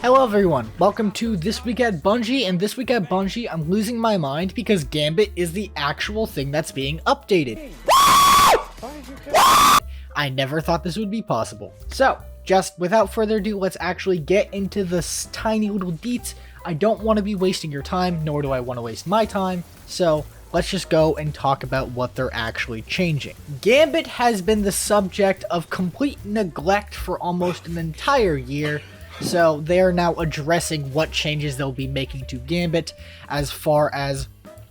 Hello everyone, welcome to This Week at Bungie, and this week at Bungie I'm losing my mind because Gambit is the actual thing that's being updated. I never thought this would be possible. So, just without further ado, let's actually get into this tiny little deets. I don't want to be wasting your time, nor do I want to waste my time, so let's just go and talk about what they're actually changing. Gambit has been the subject of complete neglect for almost an entire year, so they are now addressing what changes they'll be making to Gambit as far as,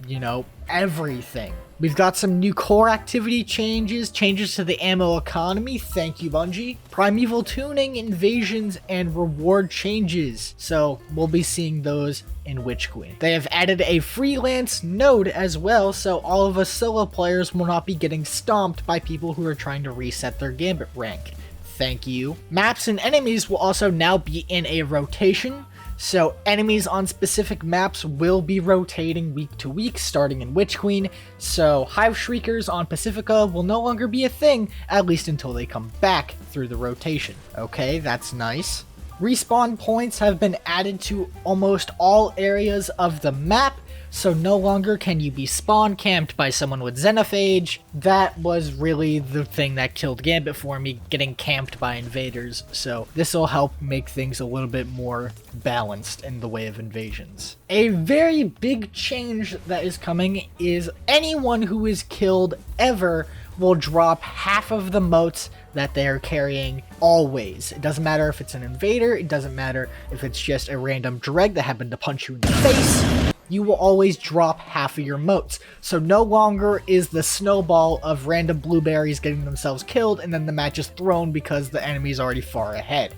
you know, everything. We've got some new core activity changes to the ammo economy, thank you Bungie, primeval tuning, invasions, and reward changes, so we'll be seeing those in Witch Queen. They have added a freelance node as well, so all of us solo players will not be getting stomped by people who are trying to reset their Gambit rank. Thank you. Maps and enemies will also now be in a rotation, so enemies on specific maps will be rotating week to week starting in Witch Queen, so Hive Shriekers on Pacifica will no longer be a thing, at least until they come back through the rotation. Okay, that's nice. Respawn points have been added to almost all areas of the map, so no longer can you be spawn camped by someone with Xenophage. That was really the thing that killed Gambit for me, getting camped by invaders, so this will help make things a little bit more balanced in the way of invasions. A very big change that is coming is anyone who is killed ever will drop half of the motes that they're carrying always. It doesn't matter if it's an invader, it doesn't matter if it's just a random dreg that happened to punch you in the face, you will always drop half of your motes. So no longer is the snowball of random blueberries getting themselves killed and then the match is thrown because the enemy is already far ahead.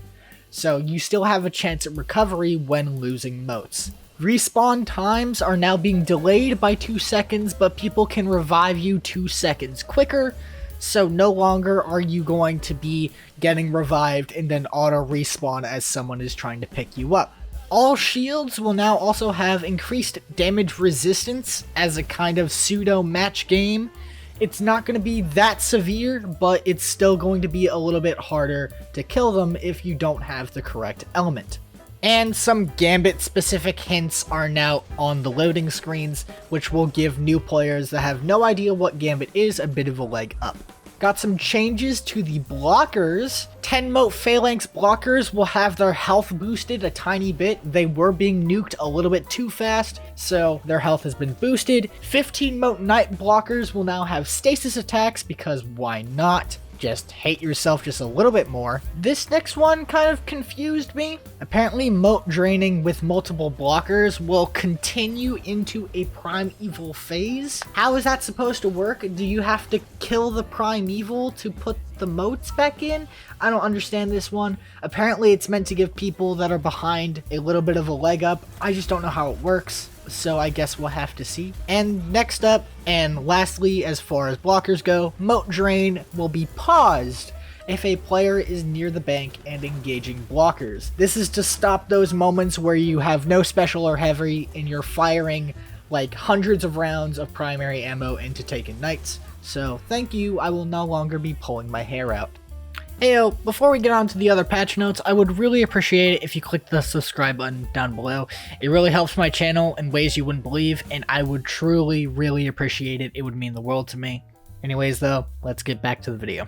So you still have a chance at recovery when losing motes. Respawn times are now being delayed by 2 seconds, but people can revive you 2 seconds quicker. So no longer are you going to be getting revived and then auto respawn as someone is trying to pick you up. All shields will now also have increased damage resistance as a kind of pseudo match game. It's not going to be that severe, but it's still going to be a little bit harder to kill them if you don't have the correct element. And some Gambit specific hints are now on the loading screens, which will give new players that have no idea what Gambit is a bit of a leg up. Got some changes to the blockers. 10 mote phalanx blockers will have their health boosted a tiny bit. They were being nuked a little bit too fast, so their health has been boosted. 15 mote knight blockers will now have stasis attacks because why not? Just hate yourself just a little bit more. This next one kind of confused me. Apparently mote draining with multiple blockers will continue into a primeval phase. How is that supposed to work? Do you have to kill the primeval to put the motes back in? I don't understand this one. Apparently it's meant to give people that are behind a little bit of a leg up. I just don't know how it works, so I guess we'll have to see. And next up, and lastly as far as blockers go, mote drain will be paused if a player is near the bank and engaging blockers. This is to stop those moments where you have no special or heavy and you're firing like hundreds of rounds of primary ammo into taken knights. So thank you, I will no longer be pulling my hair out. Heyo, before we get on to the other patch notes, I would really appreciate it if you click the subscribe button down below. It really helps my channel in ways you wouldn't believe, and I would truly, really appreciate it. It would mean the world to me. Anyways though, let's get back to the video.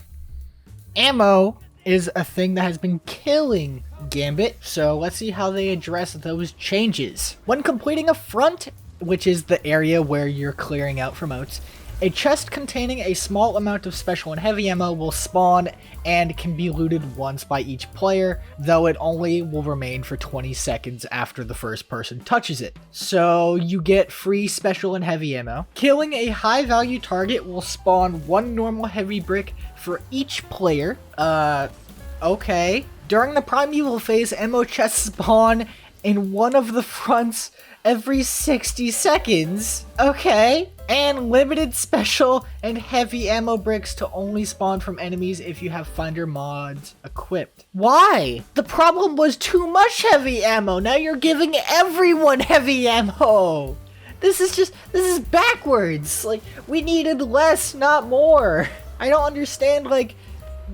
Ammo is a thing that has been killing Gambit, so let's see how they address those changes. When completing a front, which is the area where you're clearing out for motes, a chest containing a small amount of special and heavy ammo will spawn and can be looted once by each player, though it only will remain for 20 seconds after the first person touches it. So you get free special and heavy ammo. Killing a high value target will spawn 1 normal heavy brick for each player. Okay. During the primeval phase, ammo chests spawn in one of the fronts every 60 seconds. Okay. And limited special and heavy ammo bricks to only spawn from enemies if you have finder mods equipped. Why? The problem was too much heavy ammo. Now you're giving everyone heavy ammo. This is backwards. Like, we needed less, not more. I don't understand, like,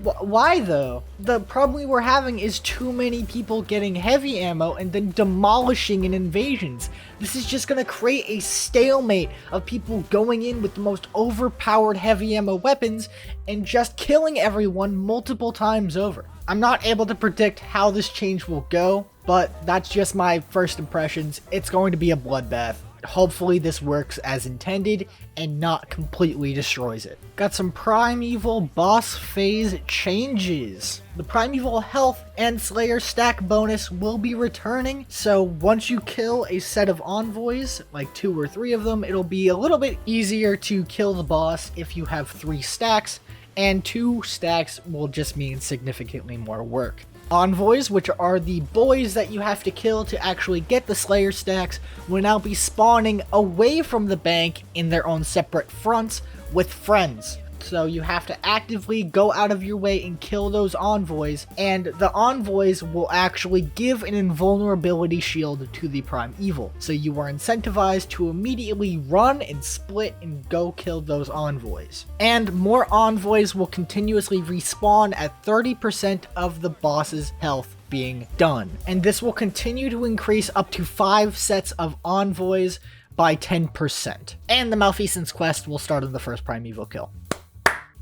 Why though? The problem we're having is too many people getting heavy ammo and then demolishing in invasions. This is just gonna create a stalemate of people going in with the most overpowered heavy ammo weapons and just killing everyone multiple times over. I'm not able to predict how this change will go, but that's just my first impressions. It's going to be a bloodbath. Hopefully this works as intended and not completely destroys it. Got some Primeval boss phase changes. The Primeval health and Slayer stack bonus will be returning, so once you kill a set of envoys, like 2 or 3 of them, it'll be a little bit easier to kill the boss if you have 3 stacks, and 2 stacks will just mean significantly more work. Envoys, which are the boys that you have to kill to actually get the Slayer stacks, will now be spawning away from the bank in their own separate fronts with friends. So you have to actively go out of your way and kill those envoys, and the envoys will actually give an invulnerability shield to the Primeval. So you are incentivized to immediately run and split and go kill those envoys. And more envoys will continuously respawn at 30% of the boss's health being done. And this will continue to increase up to 5 sets of envoys by 10%. And the Malfeasance quest will start on the first Primeval kill.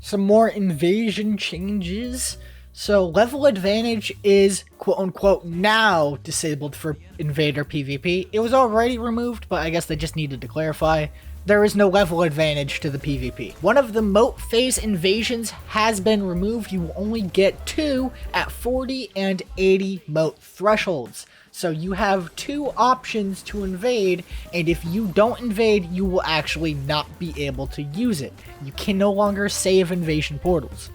Some more invasion changes. So level advantage is quote unquote now disabled for invader PvP. It was already removed, but I guess they just needed to clarify. There is no level advantage to the PvP. One of the moat phase invasions has been removed. You will only get 2 at 40 and 80 moat thresholds. So you have 2 options to invade, and if you don't invade, you will actually not be able to use it. You can no longer save invasion portals.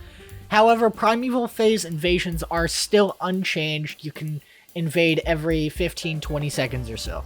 However, Primeval phase invasions are still unchanged. You can invade every 15-20 seconds or so.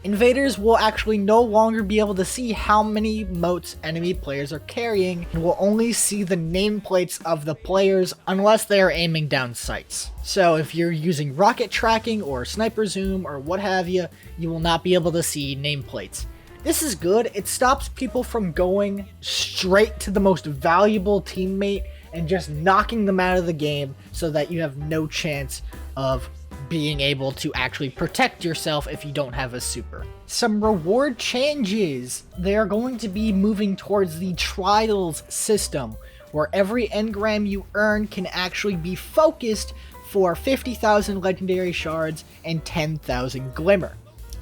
Invaders will actually no longer be able to see how many moats enemy players are carrying, and will only see the nameplates of the players unless they are aiming down sights. So if you're using rocket tracking or sniper zoom or what have you, you will not be able to see nameplates. This is good. It stops people from going straight to the most valuable teammate and just knocking them out of the game so that you have no chance of being able to actually protect yourself if you don't have a super. Some reward changes. They are going to be moving towards the trials system, where every engram you earn can actually be focused for 50,000 legendary shards and 10,000 glimmer.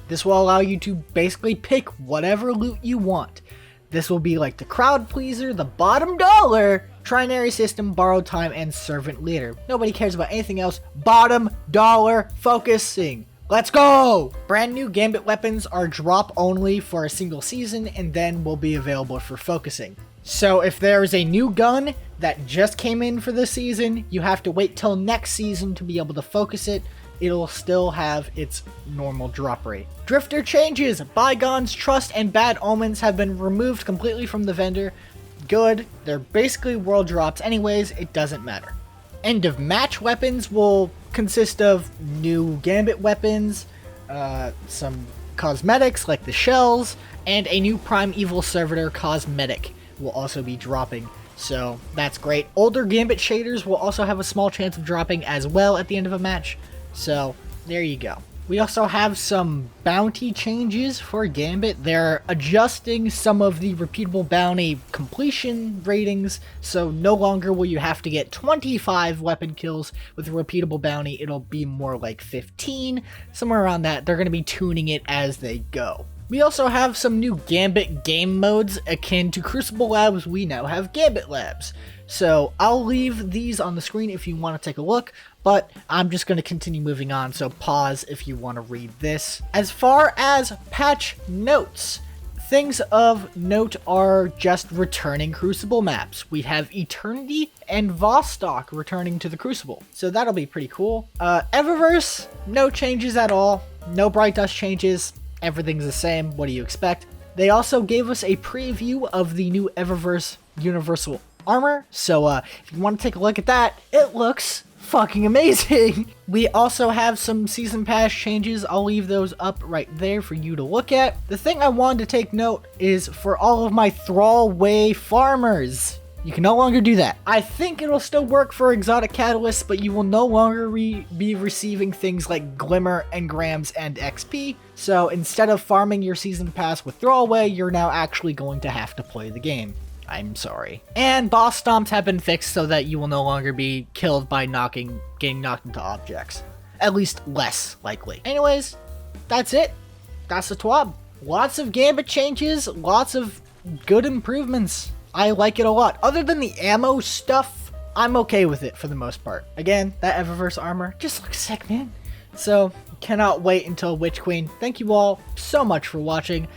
This will allow you to basically pick whatever loot you want. This will be like the crowd pleaser, the bottom dollar, trinary system, borrowed time, and servant leader. Nobody cares about anything else. Bottom dollar focusing. Let's go! Brand new Gambit weapons are drop only for a single season and then will be available for focusing. So if there is a new gun that just came in for this season, you have to wait till next season to be able to focus it. It'll still have its normal drop rate. Drifter changes. Bygones, Trust, and Bad Omens have been removed completely from the vendor. Good. They're basically world drops anyways. It doesn't matter. End of match weapons will consist of new Gambit weapons, some cosmetics like the shells, and a new Primeval Servitor cosmetic will also be dropping. So that's great. Older Gambit shaders will also have a small chance of dropping as well at the end of a match. So there you go. We also have some bounty changes for Gambit. They're adjusting some of the repeatable bounty completion ratings, so no longer will you have to get 25 weapon kills with a repeatable bounty. It'll be more like 15, somewhere around that. They're going to be tuning it as they go. We also have some new Gambit game modes akin to Crucible Labs. We now have Gambit Labs. So I'll leave these on the screen if you want to take a look, but I'm just going to continue moving on, so pause if you want to read this. As far as patch notes, things of note are just returning Crucible maps. We have Eternity and Vostok returning to the Crucible, so that'll be pretty cool. Eververse, no changes at all. No Bright Dust changes. Everything's the same. What do you expect? They also gave us a preview of the new Eververse Universal Armor, so if you want to take a look at that, it looks fucking amazing. We also have some season pass changes. I'll leave those up right there for you to look at. The thing I wanted to take note is for all of my Thrallway farmers. You can no longer do that. I think it'll still work for exotic catalysts, but you will no longer be receiving things like Glimmer, Engrams, and XP. So instead of farming your season pass with Thrallway, you're now actually going to have to play the game. I'm sorry. And boss stomps have been fixed so that you will no longer be killed by getting knocked into objects. At least less likely. Anyways, that's it. That's the TWAB. Lots of Gambit changes, lots of good improvements. I like it a lot. Other than the ammo stuff, I'm okay with it for the most part. Again, that Eververse armor just looks sick, man. So, cannot wait until Witch Queen. Thank you all so much for watching.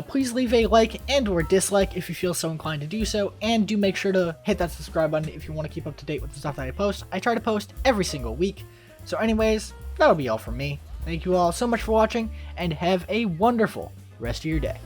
Please leave a like and or dislike if you feel so inclined to do so, and do make sure to hit that subscribe button if you want to keep up to date with the stuff that I post. I try to post every single week. So anyways, that'll be all from me. Thank you all so much for watching, and have a wonderful rest of your day.